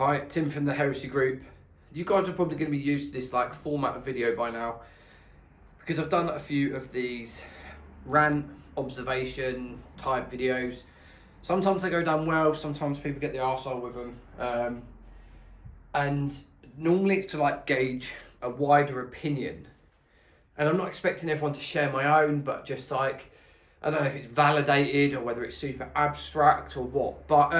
Hi, Tim from the Heresy group. You guys are probably going to be used to this like format of video by now because I've done a few of these rant observation type videos. Sometimes they go down well, sometimes people get the arsehole with them. And normally it's to like gauge a wider opinion. And I'm not expecting everyone to share my own, but just like, I don't know if it's validated or whether it's super abstract or what. But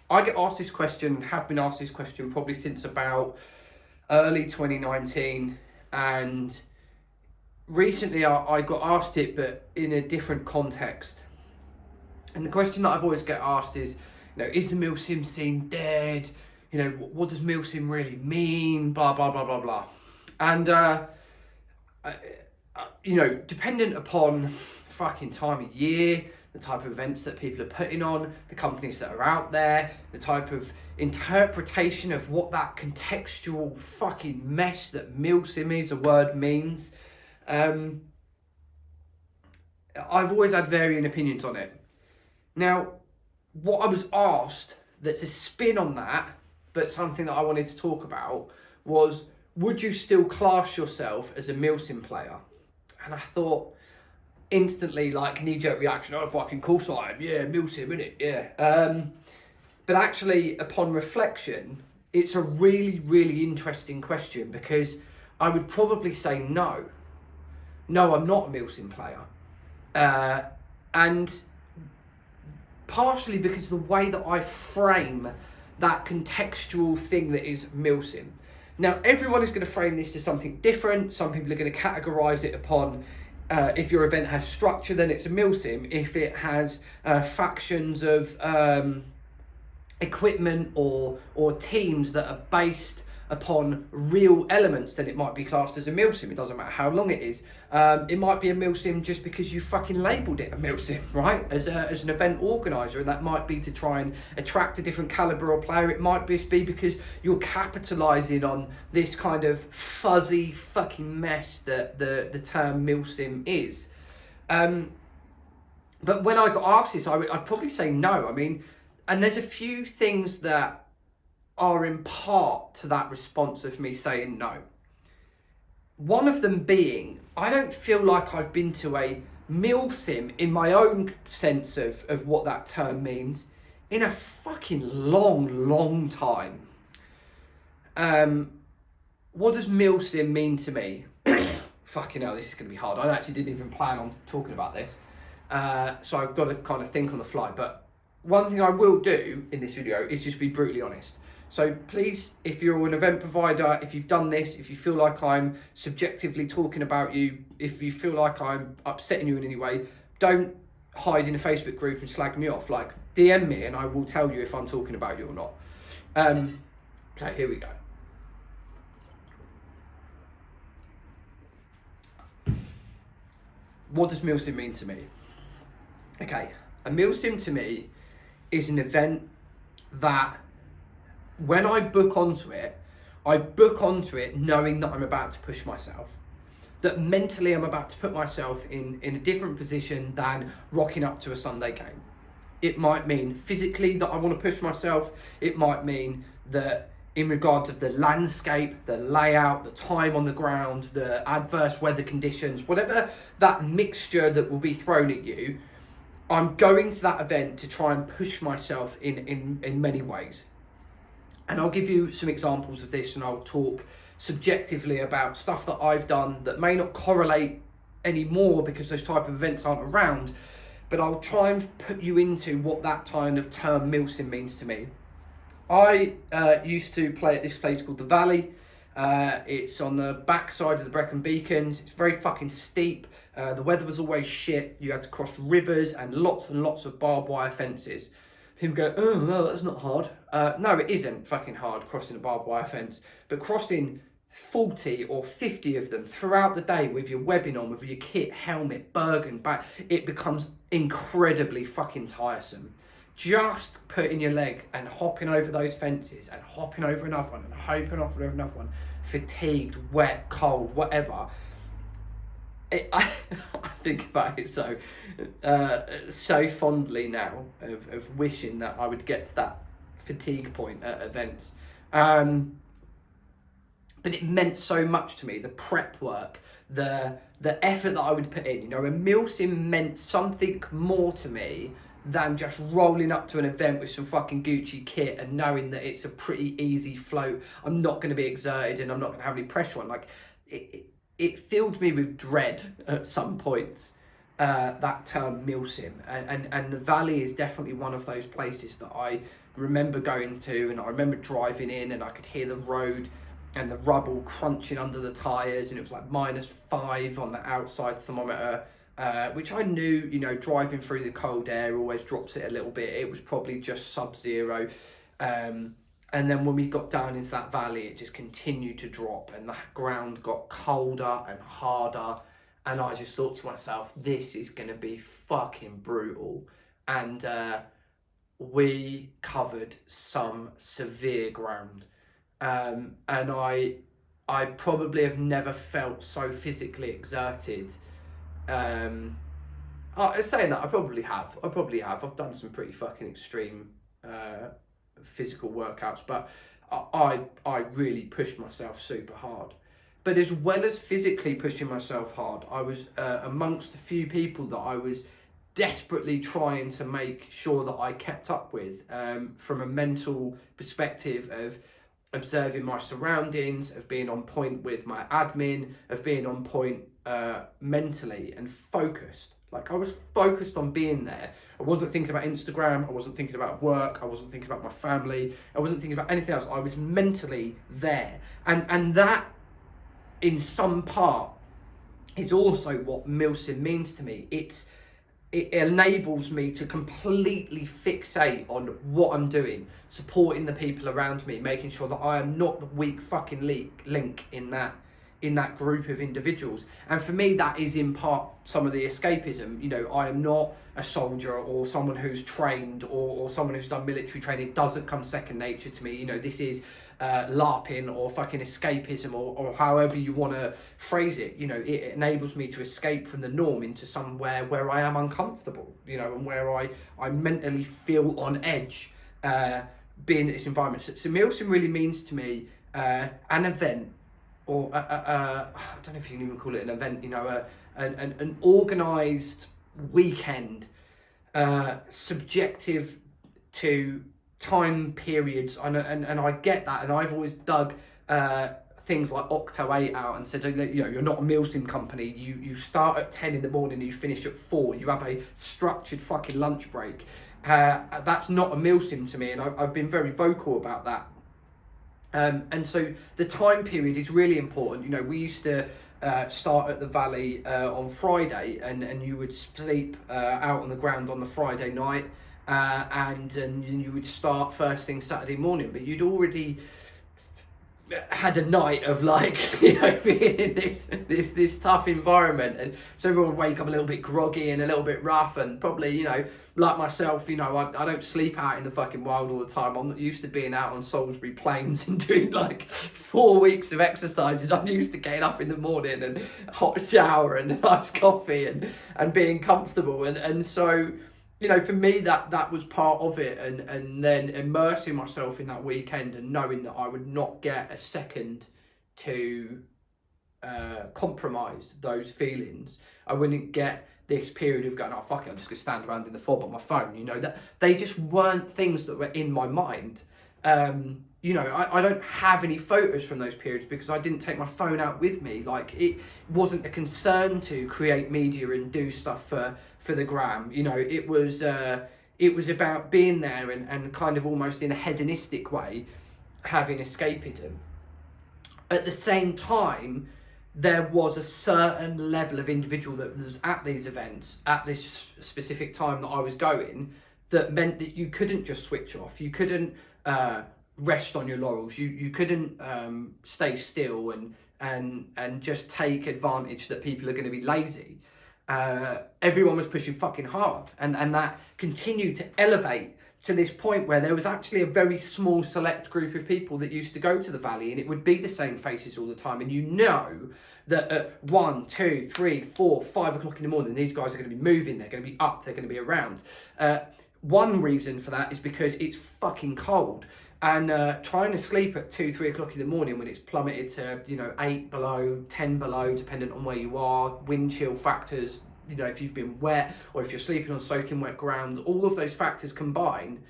I get asked this question, have been asked this question probably since about early 2019. And recently I got asked it, but in a different context. And the question that I've always get asked is, is the Milsim scene dead? What does Milsim really mean? Blah, blah, blah, blah, blah. And, dependent upon fucking time of year, the type of events that people are putting on, the companies that are out there, the type of interpretation of what that contextual fucking mess that Milsim is, a word, means. I've always had varying opinions on it. Now, what I was asked that's a spin on that, but something that I wanted to talk about, was would you still class yourself as a Milsim player? And I thought, instantly, like, knee-jerk reaction, oh, fucking course I am, yeah, Milsim, innit, yeah. But actually, upon reflection, it's a really, really interesting question because I would probably say no. No, I'm not a Milsim player. And partially because of the way that I frame that contextual thing that is Milsim. Now, everyone is going to frame this to something different. Some people are going to categorise it upon if your event has structure, then it's a Milsim. If it has factions of equipment or teams that are based upon real elements, then it might be classed as a Milsim. It doesn't matter how long it is. It might be a Milsim just because you fucking labelled it a Milsim, right? As an event organiser, and that might be to try and attract a different calibre or player. It might just be because you're capitalising on this kind of fuzzy fucking mess that the term Milsim is. But when I got asked this, I'd probably say no. I mean, and there's a few things that are in part to that response of me saying no. One of them being, I don't feel like I've been to a Milsim in my own sense of what that term means in a fucking long time. What does Milsim mean to me? Fucking hell, this is going to be hard. I actually didn't even plan on talking about this. So I've got to kind of think on the fly. But one thing I will do in this video is just be brutally honest. So please, if you're an event provider, if you've done this, if you feel like I'm subjectively talking about you, if you feel like I'm upsetting you in any way, don't hide in a Facebook group and slag me off. Like, DM me and I will tell you if I'm talking about you or not. Okay, here we go. What does Milsim mean to me? Okay, a Milsim to me is an event that when I book onto it, I book onto it knowing that I'm about to push myself. That mentally I'm about to put myself in a different position than rocking up to a Sunday game. It might mean physically that I want to push myself. It might mean that in regards of the landscape, the layout, the time on the ground, the adverse weather conditions, whatever that mixture that will be thrown at you, I'm going to that event to try and push myself in many ways. And I'll give you some examples of this and I'll talk subjectively about stuff that I've done that may not correlate anymore because those type of events aren't around, but I'll try and put you into what that kind of term Milsim means to me. I used to play at this place called The Valley. It's on the backside of the Brecon Beacons. It's very fucking steep. The weather was always shit. You had to cross rivers and lots of barbed wire fences. People go, oh, no, that's not hard. No, it isn't fucking hard crossing a barbed wire fence. But crossing 40 or 50 of them throughout the day with your webbing on, with your kit, helmet, bergen, back, it becomes incredibly fucking tiresome. Just putting your leg and hopping over those fences and hopping over another one and hopping over another one, fatigued, wet, cold, whatever. I think about it so fondly now of wishing that I would get to that fatigue point at events. But it meant so much to me, the prep work, the effort that I would put in. You know, a Milsim meant something more to me than just rolling up to an event with some fucking Gucci kit and knowing that it's a pretty easy float. I'm not going to be exerted and I'm not going to have any pressure on. Like, it filled me with dread at some points, that term Milsim. And the Valley is definitely one of those places that I remember going to, and I remember driving in and I could hear the road and the rubble crunching under the tyres, and it was like -5 on the outside thermometer, which I knew, you know, driving through the cold air always drops it a little bit. It was probably just sub-zero. And then when we got down into that valley, it just continued to drop and the ground got colder and harder. And I just thought to myself, this is going to be fucking brutal. And we covered some severe ground. And I probably have never felt so physically exerted. Saying that, I probably have. I've done some pretty fucking extreme physical workouts, but I really pushed myself super hard. But as well as physically pushing myself hard, I was amongst a few people that I was desperately trying to make sure that I kept up with, from a mental perspective of observing my surroundings, of being on point with my admin, of being on point mentally and focused. Like, I was focused on being there. I wasn't thinking about Instagram, I wasn't thinking about work, I wasn't thinking about my family, I wasn't thinking about anything else. I was mentally there. And that, in some part, is also what Milsim means to me. It enables me to completely fixate on what I'm doing, supporting the people around me, making sure that I am not the weak fucking link in that group of individuals. And for me, that is in part some of the escapism. You know, I am not a soldier or someone who's trained or someone who's done military training. It doesn't come second nature to me. You know, this is LARPing or fucking escapism or however you want to phrase it. You know, it enables me to escape from the norm into somewhere where I am uncomfortable, you know, and where I mentally feel on edge being in this environment. So Milsim really means to me an event, or I don't know if you can even call it an event, you know, an organised weekend, subjective to time periods, and I get that, and I've always dug things like Octo 8 out and said, you know, you're not a Milsim company, you start at 10 in the morning and you finish at 4, you have a structured fucking lunch break. That's not a Milsim to me, and I've been very vocal about that. And so the time period is really important. You know, we used to start at the Valley on Friday, and you would sleep out on the ground on the Friday night, and you would start first thing Saturday morning, but you'd already had a night of, like, you know, being in this tough environment, and so everyone would wake up a little bit groggy and a little bit rough, and probably, you know, like myself, you know, I don't sleep out in the fucking wild all the time. I'm not used to being out on Salisbury Plains and doing like 4 weeks of exercises. I'm used to getting up in the morning and a hot shower and a nice coffee and being comfortable, and so, you know, for me, that was part of it, and then immersing myself in that weekend and knowing that I would not get a second to compromise those feelings. I wouldn't get this period of going, oh fuck it, I'm just gonna stand around in the fob on my phone. You know, that they just weren't things that were in my mind. You know, I don't have any photos from those periods because I didn't take my phone out with me. Like, it wasn't a concern to create media and do stuff for the gram. You know, it was about being there and kind of almost in a hedonistic way having escapism. At the same time, there was a certain level of individual that was at these events at this specific time that I was going, that meant that you couldn't just switch off. You couldn't rest on your laurels. You couldn't stay still and just take advantage that people are going to be lazy. Everyone was pushing fucking hard, and that continued to elevate to this point where there was actually a very small select group of people that used to go to the Valley, and it would be the same faces all the time, and you know that at 1, 2, 3, 4, 5 o'clock in the morning, these guys are going to be moving, they're going to be up, they're going to be around. one reason for that is because it's fucking cold. And trying to sleep at 2, 3 o'clock in the morning when it's plummeted to, 8 below, 10 below, depending on where you are, wind chill factors, if you've been wet or if you're sleeping on soaking wet ground, all of those factors combined,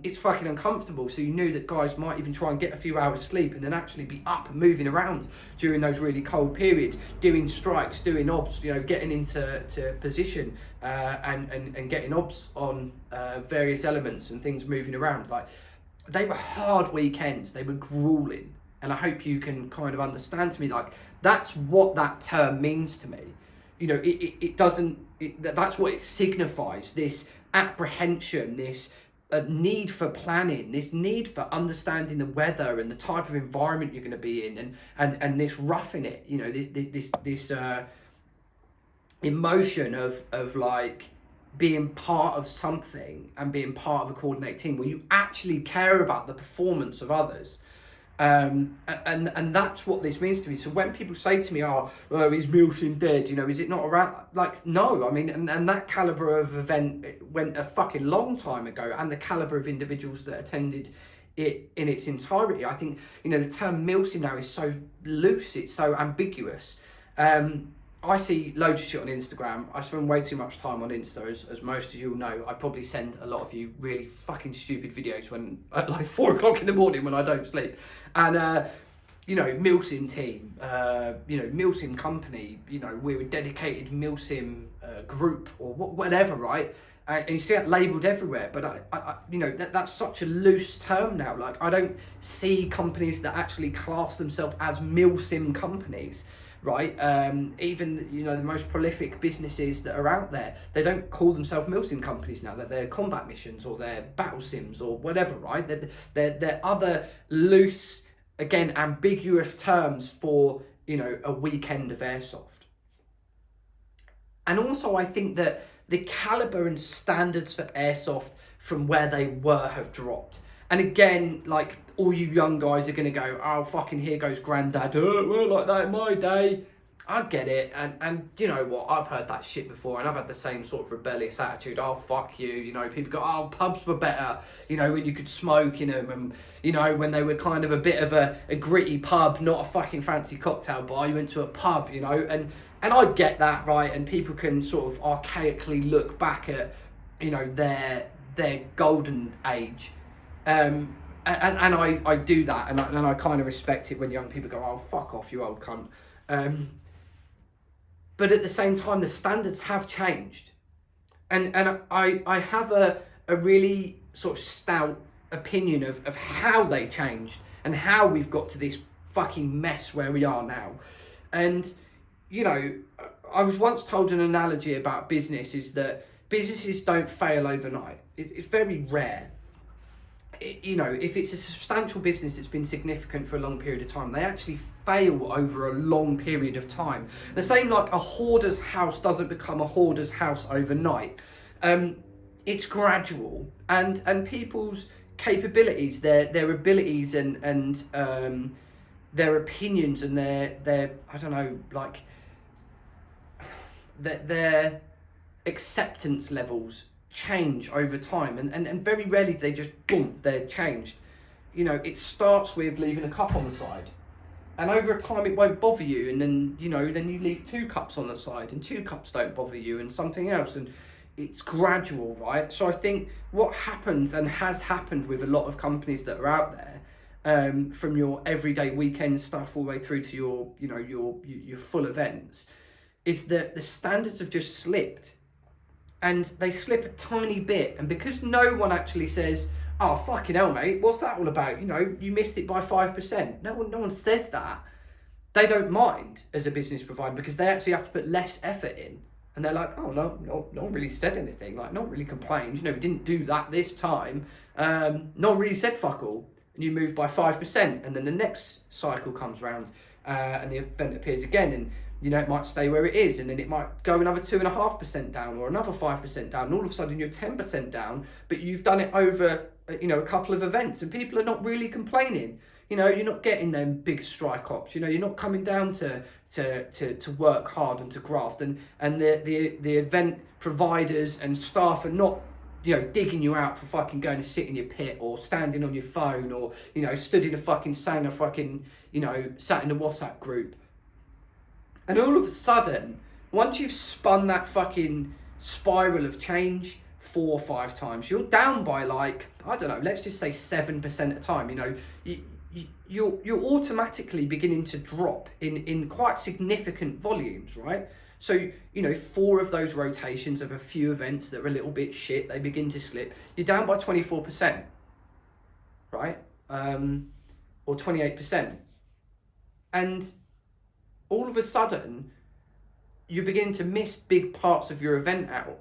it's fucking uncomfortable. So you knew that guys might even try and get a few hours sleep and then actually be up and moving around during those really cold periods, doing strikes, doing obs, getting into position and getting obs on various elements and things moving around. Like, they were hard weekends, they were grueling. And I hope you can kind of understand to me, like, that's what that term means to me. That's what it signifies, this apprehension, this need for planning, this need for understanding the weather and the type of environment you're going to be in, and this roughing it, this emotion of like being part of something and being part of a coordinated team where you actually care about the performance of others. And that's what this means to me. So when people say to me, is Milsim Dead? Is it not around? Like, no, I mean, and that caliber of event went a fucking long time ago, and the caliber of individuals that attended it in its entirety. I think, the term Milsim now is so loose, it's so ambiguous. I see loads of shit on Instagram. I spend way too much time on Insta, as most of you will know. I probably send a lot of you really fucking stupid videos at like 4 o'clock in the morning when I don't sleep. And, Milsim team, Milsim company, we're a dedicated Milsim group or whatever, right? And you see it labelled everywhere, but that's such a loose term now. Like, I don't see companies that actually class themselves as Milsim companies. Right, even the most prolific businesses that are out there, they don't call themselves Milsim companies now. That they're combat missions or they're battle sims or whatever. Right, they're other loose, again, ambiguous terms for a weekend of airsoft. And also, I think that the caliber and standards for airsoft from where they were have dropped. And again, like, all you young guys are going to go, oh, fucking here goes granddad. Oh, we're like that in my day. I get it. And you know what? I've heard that shit before. And I've had the same sort of rebellious attitude. Oh, fuck you. People go, oh, pubs were better. When you could smoke in them. And, when they were kind of a bit of a gritty pub, not a fucking fancy cocktail bar. You went to a pub, And I get that, right? And people can sort of archaically look back at, their golden age. And I do that, and I kind of respect it when young people go, oh, fuck off, you old cunt. But at the same time, the standards have changed. And I have a really sort of stout opinion of how they changed and how we've got to this fucking mess where we are now. And, I was once told an analogy about business is that businesses don't fail overnight. It's very rare. If it's a substantial business that's been significant for a long period of time, they actually fail over a long period of time. The same like a hoarder's house doesn't become a hoarder's house overnight. It's gradual, and people's capabilities, their abilities and their opinions and their I don't know, like their acceptance levels change over time, and very rarely they just boom, they're changed. It starts with leaving a cup on the side, and over time it won't bother you, and then then you leave 2 cups on the side, and 2 cups don't bother you, and something else, and it's gradual, right? So I think what happens and has happened with a lot of companies that are out there, from your everyday weekend stuff all the way through to your your full events, is that the standards have just slipped. And they slip a tiny bit, and because no one actually says, oh, fucking hell, mate, what's that all about? You missed it by 5%. No one says that. They don't mind as a business provider because they actually have to put less effort in. And they're like, oh, no one really said anything. Like, no one really complained. We didn't do that this time. No one really said fuck all. And you move by 5%. And then the next cycle comes round, and the event appears again. And it might stay where it is, and then it might go another 2.5% down or another 5% down, and all of a sudden you're 10% down, but you've done it over, a couple of events, and people are not really complaining. You're not getting them big strike ops. You're not coming down to work hard and to graft, and the event providers and staff are not digging you out for fucking going to sit in your pit or standing on your phone or, stood in a fucking sauna, fucking, sat in a WhatsApp group. And all of a sudden, once you've spun that fucking spiral of change 4 or 5 times, you're down by like, I don't know, let's just say 7% of the time. You're automatically beginning to drop in quite significant volumes, right? So, 4 of those rotations of a few events that are a little bit shit, they begin to slip. You're down by 24%, right? Or 28%. And all of a sudden, you begin to miss big parts of your event out.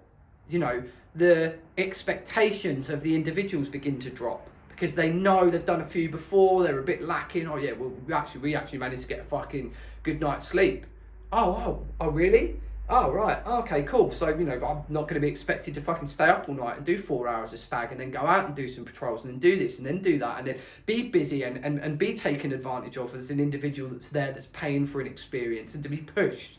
The expectations of the individuals begin to drop because they know they've done a few before, they're a bit lacking. Oh yeah, well, we actually managed to get a fucking good night's sleep. Oh, really? Oh, right. Okay, cool. So, I'm not going to be expected to fucking stay up all night and do 4 hours of stag and then go out and do some patrols and then do this and then do that and then be busy and be taken advantage of as an individual that's there, that's paying for an experience and to be pushed.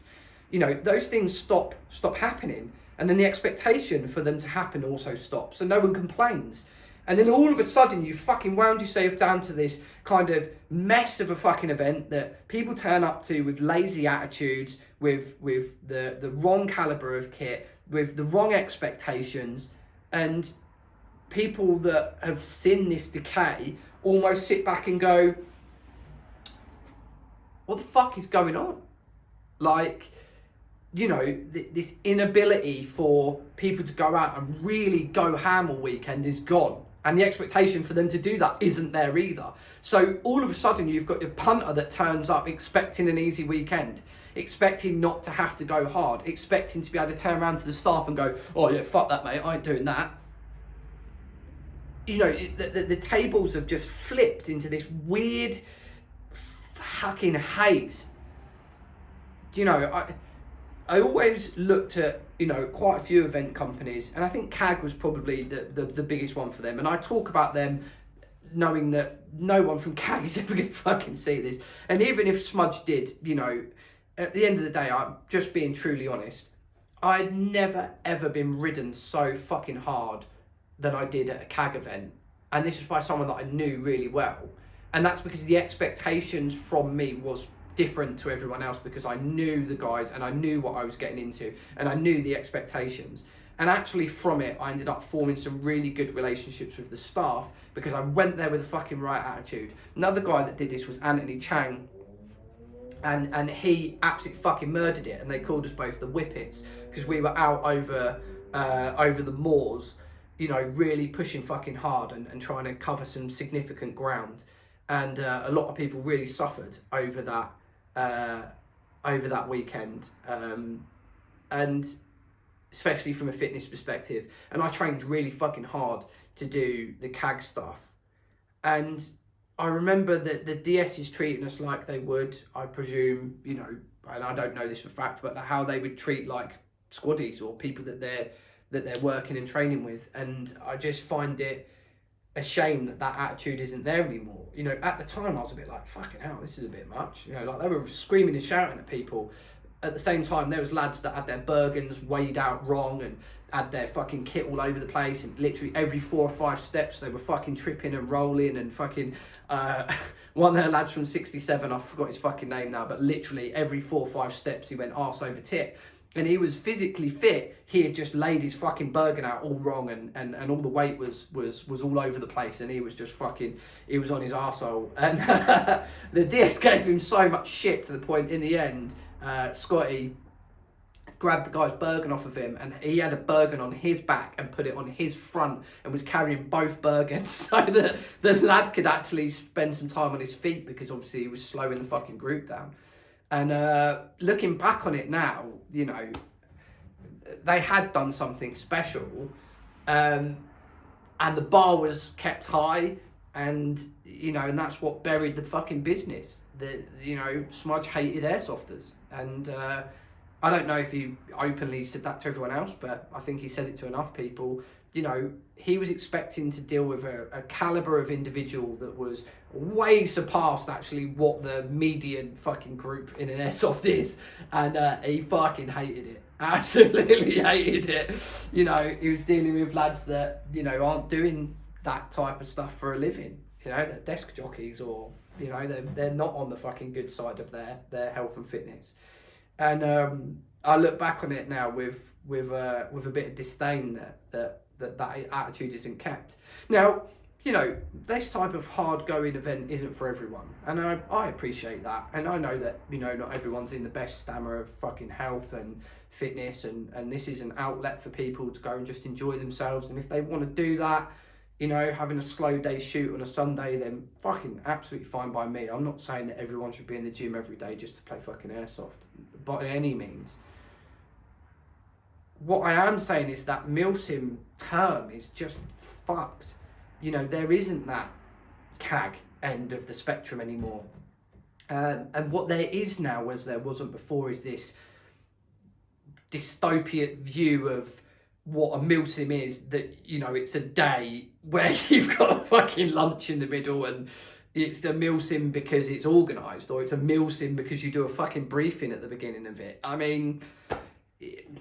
Those things stop happening. And then the expectation for them to happen also stops. So no one complains. And then all of a sudden you fucking wound yourself down to this kind of mess of a fucking event that people turn up to with lazy attitudes, with the wrong caliber of kit, with the wrong expectations, and people that have seen this decay almost sit back and go, what the fuck is going on? Like, this inability for people to go out and really go ham all weekend is gone. And the expectation for them to do that isn't there either. So all of a sudden you've got your punter that turns up expecting an easy weekend, expecting not to have to go hard, expecting to be able to turn around to the staff and go, oh yeah, fuck that mate, I ain't doing that. The tables have just flipped into this weird fucking haze. I always looked at, quite a few event companies, and I think CAG was probably the biggest one for them. And I talk about them knowing that no one from CAG is ever going to fucking see this. And even if Smudge did, at the end of the day, I'm just being truly honest, I'd never ever been ridden so fucking hard than I did at a CAG event. And this is by someone that I knew really well. And that's because the expectations from me was different to everyone else, because I knew the guys and I knew what I was getting into and I knew the expectations. And actually from it, I ended up forming some really good relationships with the staff because I went there with a fucking right attitude. Another guy that did this was Anthony Chang, and he absolutely fucking murdered it, and they called us both the Whippets because we were out over the moors, really pushing fucking hard and trying to cover some significant ground. And a lot of people really suffered over that weekend, and especially from a fitness perspective. And I trained really fucking hard to do the CAG stuff. And I remember that the DS is treating us like they would, I presume, and I don't know this for fact, but how they would treat like squaddies or people that they're working and training with. And I just find it a shame that attitude isn't there anymore. At the time I was a bit like, fucking hell, this is a bit much. Like they were screaming and shouting at people. At the same time, there was lads that had their Bergens weighed out wrong and had their fucking kit all over the place, and literally every 4 or 5 steps they were fucking tripping and rolling and fucking one of their lads from 67, I forgot his fucking name now, but literally every 4 or 5 steps he went arse over tit. And he was physically fit. He had just laid his fucking Bergen out all wrong, and all the weight was all over the place, and he was just he was on his arsehole. And the DS gave him so much shit to the point in the end, Scotty grabbed the guy's Bergen off of him, and he had a Bergen on his back and put it on his front and was carrying both Bergens so that the lad could actually spend some time on his feet, because obviously he was slowing the fucking group down. And looking back on it now, they had done something special, and the bar was kept high, and and that's what buried the fucking business. Smudge hated airsofters, and I don't know if he openly said that to everyone else, but I think he said it to enough people you know, he was expecting to deal with a caliber of individual that was way surpassed actually what the median fucking group in an airsoft is, and he fucking hated it. Absolutely hated it. You know, he was dealing with lads that, you know, aren't doing that type of stuff for a living. You know, they're desk jockeys, or, you know, they're not on the fucking good side of their health and fitness. And I look back on it now with a bit of disdain that attitude isn't kept. Now, you know, this type of hard-going event isn't for everyone, and I appreciate that, and I know that, you know, not everyone's in the best stamina of fucking health and fitness, and this is an outlet for people to go and just enjoy themselves, and if they want to do that, you know, having a slow day shoot on a Sunday, then fucking absolutely fine by me. I'm not saying that everyone should be in the gym every day just to play fucking airsoft, by any means. What I am saying is that Milsim term is just fucked. You know, there isn't that CAG end of the spectrum anymore. And what there is now, as there wasn't before, is this dystopian view of what a Milsim is, that, you know, it's a day where you've got a fucking lunch in the middle, and it's a Milsim because it's organised, or it's a Milsim because you do a fucking briefing at the beginning of it. I mean,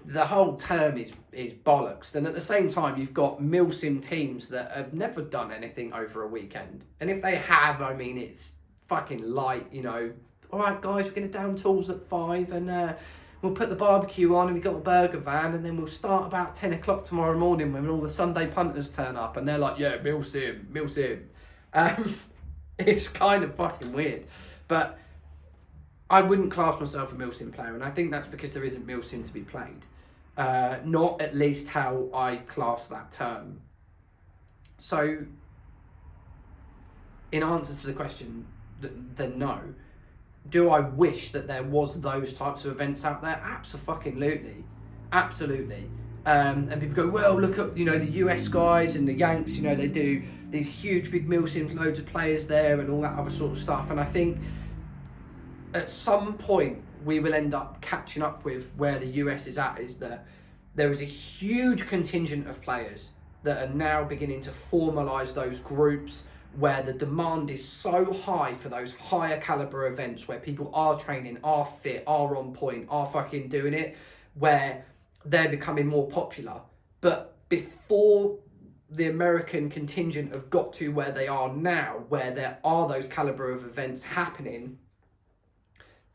the whole term is bollocks. And at the same time, you've got Milsim teams that have never done anything over a weekend. And if they have, I mean, it's fucking light, you know. All right, guys, we're going to down tools at 5, and we'll put the barbecue on, and we've got a burger van, and then we'll start about 10 o'clock tomorrow morning when all the Sunday punters turn up, and they're like, yeah, Milsim. It's kind of fucking weird. But I wouldn't class myself a Milsim player, and I think that's because there isn't Milsim to be played. Not at least how I class that term. So, in answer to the question, then no. Do I wish that there was those types of events out there? Absolutely. Absolutely. And people go, well, look at, you know, the US guys and the Yanks, you know, they do these huge big Milsims, loads of players there and all that other sort of stuff. And I think at some point we will end up catching up with where the US is at, is that there is a huge contingent of players that are now beginning to formalise those groups, where the demand is so high for those higher caliber events, where people are training, are fit, are on point, are fucking doing it, where they're becoming more popular. But before the American contingent have got to where they are now, where there are those caliber of events happening,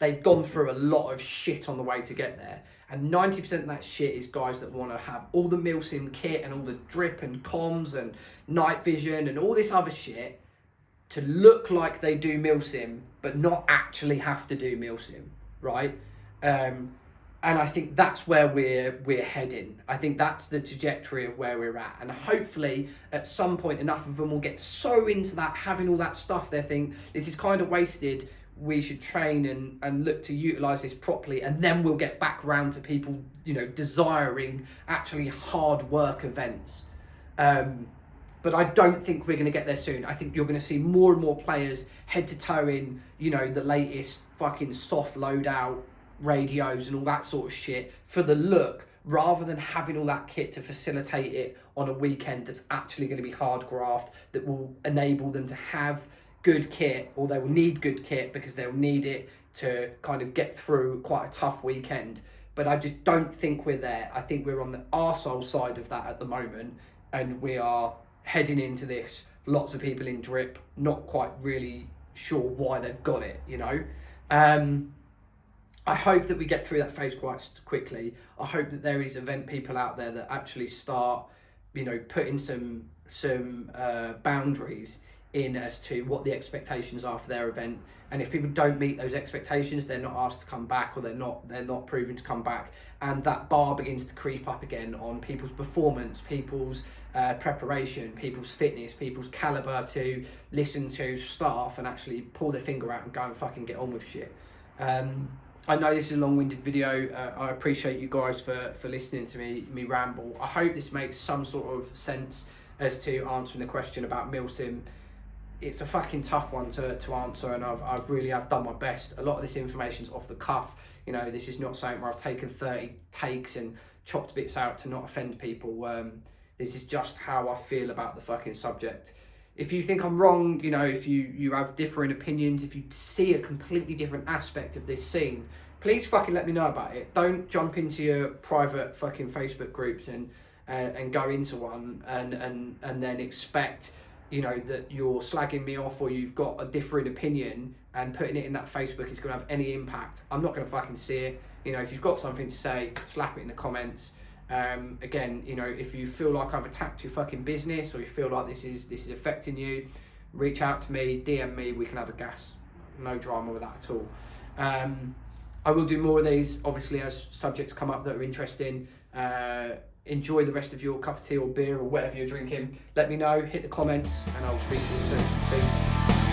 they've gone through a lot of shit on the way to get there. And 90% of that shit is guys that want to have all the Milsim kit and all the drip and comms and night vision and all this other shit to look like they do Milsim, but not actually have to do Milsim, right? And I think that's where we're heading. I think that's the trajectory of where we're at. And hopefully at some point enough of them will get so into that, having all that stuff, they think this is kind of wasted, we should train and look to utilise this properly, and then we'll get back round to people, you know, desiring actually hard work events. But I don't think we're going to get there soon. I think you're going to see more and more players head to toe in, you know, the latest fucking soft loadout radios and all that sort of shit for the look, rather than having all that kit to facilitate it on a weekend that's actually going to be hard graft, that will enable them to have good kit, or they will need good kit because they'll need it to kind of get through quite a tough weekend. But I just don't think we're there. I think we're on the arsehole side of that at the moment, and we are heading into this, lots of people in drip, not quite really sure why they've got it, you know. I hope that we get through that phase quite quickly. I hope that there is event people out there that actually start, you know, putting some boundaries in as to what the expectations are for their event, and if people don't meet those expectations, they're not asked to come back, or they're not proven to come back, and that bar begins to creep up again on people's performance, people's preparation, people's fitness, people's caliber to listen to staff and actually pull their finger out and go and fucking get on with shit. I know this is a long-winded video. I appreciate you guys for listening to me ramble. I hope this makes some sort of sense as to answering the question about Milsim. It's a fucking tough one to answer, and I've really done my best. A lot of this information's off the cuff. You know, this is not something where I've taken 30 takes and chopped bits out to not offend people. This is just how I feel about the fucking subject. If you think I'm wrong, you know, if you have different opinions, if you see a completely different aspect of this scene, please fucking let me know about it. Don't jump into your private fucking Facebook groups and go into one and then expect, you know, that you're slagging me off or you've got a different opinion and putting it in that Facebook is going to have any impact. I'm not going to fucking see it. You know, if you've got something to say, slap it in the comments. Again, you know, if you feel like I've attacked your fucking business or you feel like this is affecting you, reach out to me, DM me, we can have a gas. No drama with that at all. I will do more of these, obviously, as subjects come up that are interesting. Enjoy the rest of your cup of tea or beer or whatever you're drinking. Let me know, hit the comments, and I'll speak to you soon. Peace.